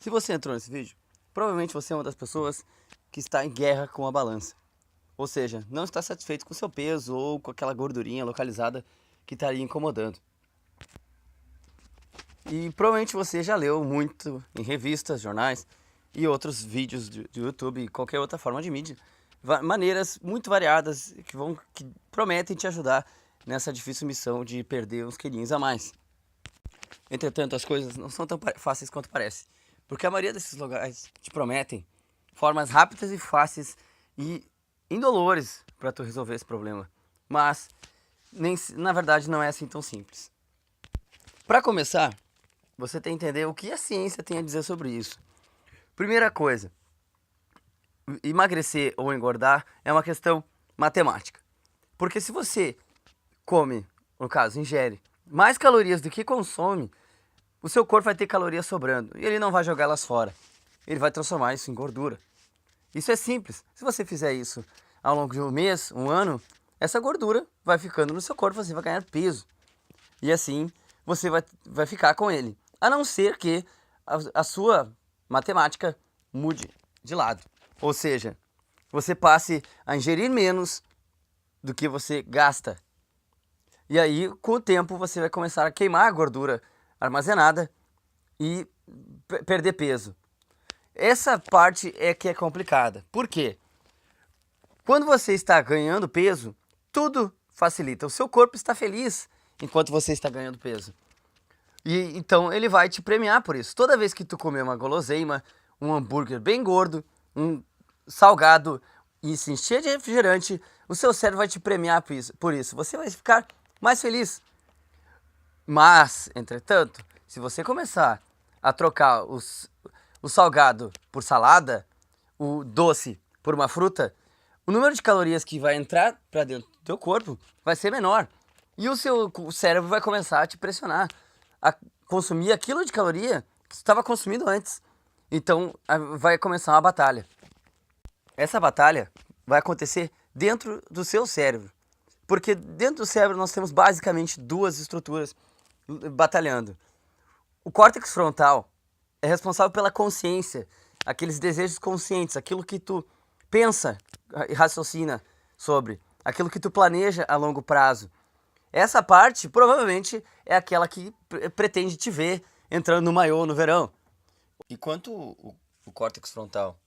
Se você entrou nesse vídeo, provavelmente você é uma das pessoas que está em guerra com a balança. Ou seja, não está satisfeito com o seu peso ou com aquela gordurinha localizada que estaria incomodando. E provavelmente você já leu muito em revistas, jornais e outros vídeos de YouTube e qualquer outra forma de mídia, maneiras muito variadas que prometem te ajudar nessa difícil missão de perder uns quilinhos a mais. Entretanto, as coisas não são tão fáceis quanto parece, porque a maioria desses lugares te prometem formas rápidas e fáceis e indolores para tu resolver esse problema, mas na verdade não é assim tão simples. Para começar, você tem que entender o que a ciência tem a dizer sobre isso. Primeira coisa, emagrecer ou engordar é uma questão matemática, porque se você come, no caso, ingere mais calorias do que consome, o seu corpo vai ter calorias sobrando e ele não vai jogá-las fora. Ele vai transformar isso em gordura. Isso é simples. Se você fizer isso ao longo de um mês, um ano, essa gordura vai ficando no seu corpo, você vai ganhar peso. E assim você vai ficar com ele. A não ser que a sua matemática mude de lado. Ou seja, você passe a ingerir menos do que você gasta. E aí, com o tempo, você vai começar a queimar a gordura armazenada e perder peso. Essa parte é que é complicada. Por quê? Quando você está ganhando peso, tudo facilita. O seu corpo está feliz enquanto você está ganhando peso. E então ele vai te premiar por isso. Toda vez que tu comer uma guloseima, um hambúrguer bem gordo, um salgado e se encher de refrigerante, o seu cérebro vai te premiar por isso. Você vai ficar mais feliz. Mas, entretanto, se você começar a trocar o salgado por salada, o doce por uma fruta, o número de calorias que vai entrar para dentro do teu corpo vai ser menor. E o seu cérebro vai começar a te pressionar a consumir aquilo de caloria que você estava consumindo antes. Então vai começar uma batalha. Essa batalha vai acontecer dentro do seu cérebro. Porque dentro do cérebro nós temos basicamente duas estruturas batalhando. O córtex frontal é responsável pela consciência, aqueles desejos conscientes, aquilo que tu pensa e raciocina sobre, aquilo que tu planeja a longo prazo. Essa parte provavelmente é aquela que pretende te ver entrando no maiô no verão. Enquanto o córtex frontal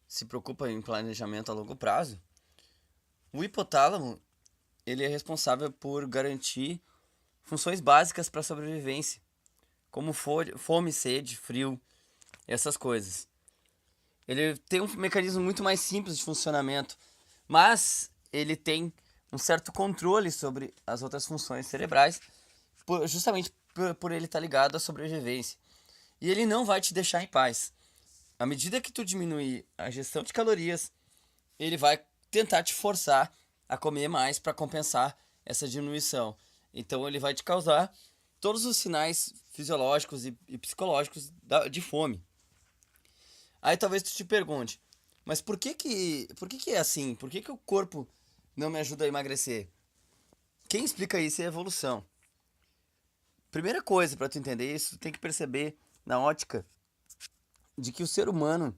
se preocupa em planejamento a longo prazo, o hipotálamo ele é responsável por garantir funções básicas para a sobrevivência, como fome, sede, frio, essas coisas. Ele tem um mecanismo muito mais simples de funcionamento, mas ele tem um certo controle sobre as outras funções cerebrais, justamente por ele estar ligado à sobrevivência. E ele não vai te deixar em paz. À medida que tu diminuir a gestão de calorias, ele vai tentar te forçar a comer mais para compensar essa diminuição. Então ele vai te causar todos os sinais fisiológicos e psicológicos de fome. Aí talvez tu te pergunte, mas por que é assim? Por que o corpo não me ajuda a emagrecer? Quem explica isso é a evolução. Primeira coisa para tu entender isso, tu tem que perceber na ótica de que o ser humano,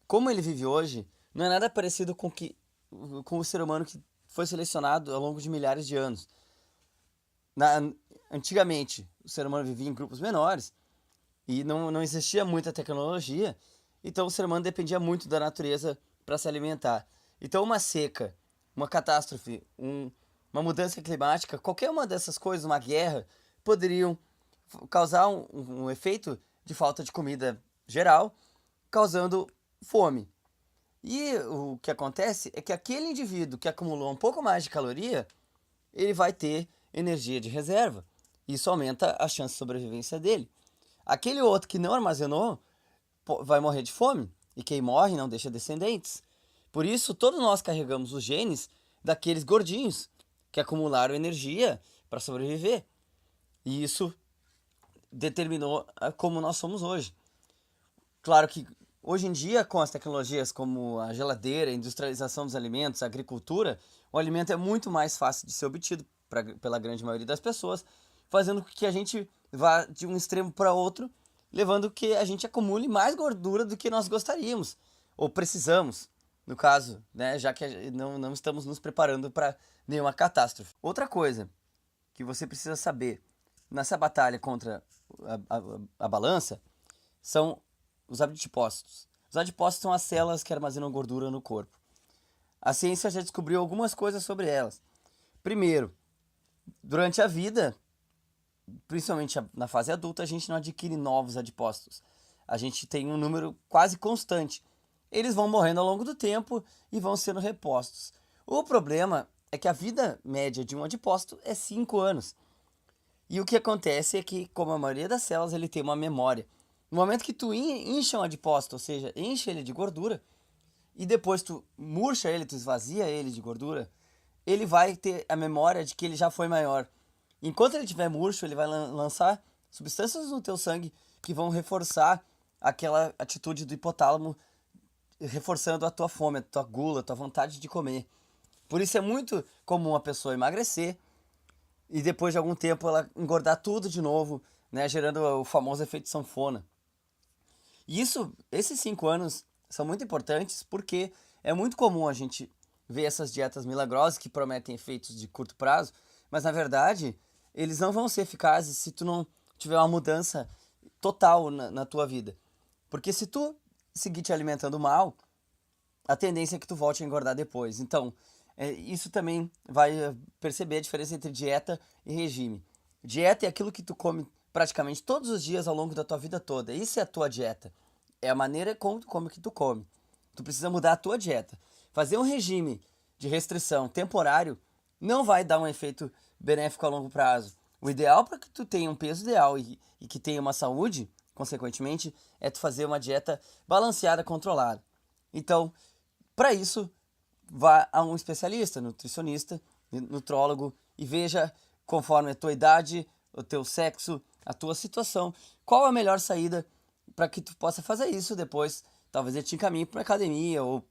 como ele vive hoje, não é nada parecido com o ser humano que foi selecionado ao longo de milhares de anos. Antigamente, o ser humano vivia em grupos menores e não existia muita tecnologia, então o ser humano dependia muito da natureza para se alimentar. Então uma seca, uma catástrofe, uma mudança climática, qualquer uma dessas coisas, uma guerra, poderiam causar um efeito de falta de comida geral, causando fome. E o que acontece é que aquele indivíduo que acumulou um pouco mais de caloria, ele vai ter energia de reserva. Isso aumenta a chance de sobrevivência dele. Aquele outro que não armazenou vai morrer de fome. E quem morre não deixa descendentes. Por isso, todos nós carregamos os genes daqueles gordinhos que acumularam energia para sobreviver. E isso determinou como nós somos hoje. Claro que hoje em dia, com as tecnologias como a geladeira, a industrialização dos alimentos, a agricultura, o alimento é muito mais fácil de ser obtido pela grande maioria das pessoas, fazendo com que a gente vá de um extremo para outro levando que a gente acumule mais gordura do que nós gostaríamos, ou precisamos, no caso, né, já que não estamos nos preparando para nenhuma catástrofe. Outra coisa que você precisa saber nessa batalha contra a balança são os adipócitos. Os adipócitos são as células que armazenam gordura no corpo. A ciência já descobriu algumas coisas sobre elas. Primeiro, durante a vida, principalmente na fase adulta, a gente não adquire novos adipócitos. A gente tem um número quase constante. Eles vão morrendo ao longo do tempo e vão sendo repostos. O problema é que a vida média de um adipócito é 5 anos. E o que acontece é que, como a maioria das células, ele tem uma memória. No momento que tu incha um adipócito, ou seja, enche ele de gordura, e depois tu murcha ele, tu esvazia ele de gordura, ele vai ter a memória de que ele já foi maior. Enquanto ele estiver murcho, ele vai lançar substâncias no teu sangue que vão reforçar aquela atitude do hipotálamo, reforçando a tua fome, a tua gula, a tua vontade de comer. Por isso é muito comum a pessoa emagrecer e depois de algum tempo ela engordar tudo de novo, né, gerando o famoso efeito sanfona. E esses 5 anos são muito importantes porque é muito comum a gente ver essas dietas milagrosas que prometem efeitos de curto prazo, mas na verdade eles não vão ser eficazes se tu não tiver uma mudança total na tua vida. Porque se tu seguir te alimentando mal, a tendência é que tu volte a engordar depois. Então, isso também vai perceber a diferença entre dieta e regime. Dieta é aquilo que tu come praticamente todos os dias ao longo da tua vida toda. Isso é a tua dieta. É a maneira como tu come que tu come. Tu precisa mudar a tua dieta. Fazer um regime de restrição temporário não vai dar um efeito benéfico a longo prazo. O ideal para que tu tenha um peso ideal e que tenha uma saúde, consequentemente, é tu fazer uma dieta balanceada, controlada. Então, para isso, vá a um especialista, nutricionista, nutrólogo, e veja, conforme a tua idade, o teu sexo, a tua situação, qual a melhor saída para que tu possa fazer isso depois. Talvez ele te encaminhe para uma academia ou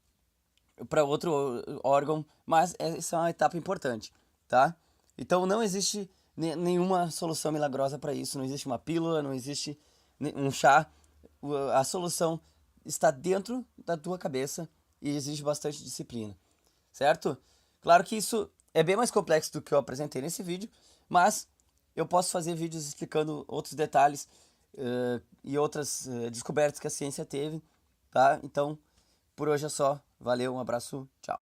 para outro órgão, mas essa é uma etapa importante, tá? Então não existe nenhuma solução milagrosa para isso, não existe uma pílula, não existe um chá. A solução está dentro da tua cabeça e exige bastante disciplina, certo? Claro que isso é bem mais complexo do que eu apresentei nesse vídeo, mas eu posso fazer vídeos explicando outros detalhes e outras descobertas que a ciência teve, tá? Então, por hoje é só. Valeu, um abraço, tchau.